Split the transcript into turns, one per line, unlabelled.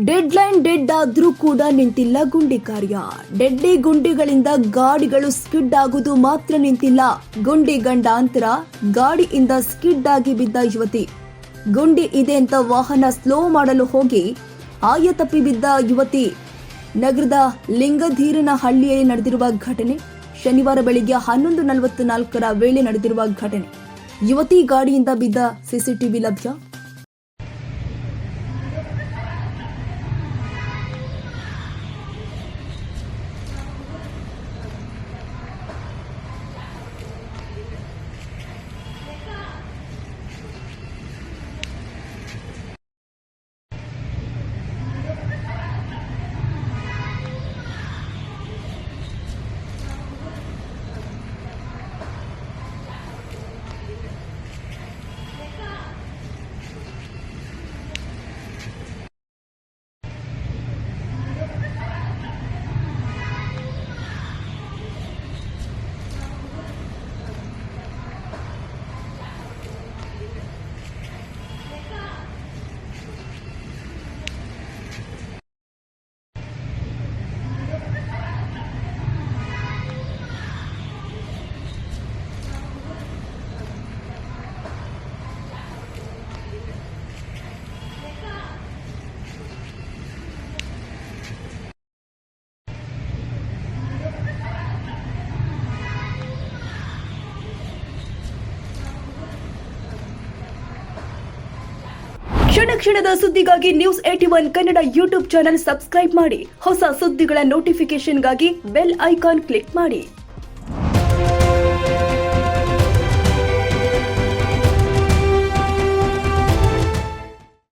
Dead ಆದ್ರೂ ಕೂಡ ನಿಂತಿಲ್ಲ ಗುಂಡಿ ಕಾರ್ಯ. ಗುಂಡಿಗಳಿಂದ ಗಾಡಿಗಳು ಸ್ಕಿಡ್ ಆಗುವುದು ಮಾತ್ರ ನಿಂತಿಲ್ಲ. ಗುಂಡಿ ಗಂಡಾಂತರ ಗಾಡಿಯಿಂದ ಸ್ಕಿಡ್ ಆಗಿ ಬಿದ್ದ ಯುವತಿ. ಗುಂಡಿ ಇದೆ ಅಂತ ವಾಹನ ಸ್ಲೋ ಮಾಡಲು ಹೋಗಿ ಆಯ ತಪ್ಪಿ ಬಿದ್ದ ಯುವತಿ. ನಗರದ ಲಿಂಗಧೀರನ ಹಳ್ಳಿಯಲ್ಲಿ ನಡೆದಿರುವ ಘಟನೆ ಶನಿವಾರ ಬೆಳಿಗ್ಗೆ 11:44 ವೇಳೆ ನಡೆದಿರುವ ಘಟನೆ. ಯುವತಿ ಗಾಡಿಯಿಂದ ಬಿದ್ದ ಸಿಸಿಟಿವಿ ಲಭ್ಯ. ಕ್ಷಣದ ಸುದ್ದಿಗಾಗಿ News81 Kannada YouTube channel subscribe ಮಾಡಿ. ಹೊಸ ಸುದ್ದಿಗಳ ನೋಟಿಫಿಕೇಶನ್ಗಾಗಿ ಬೆಲ್ ಐಕಾನ್ ಕ್ಲಿಕ್ ಮಾಡಿ.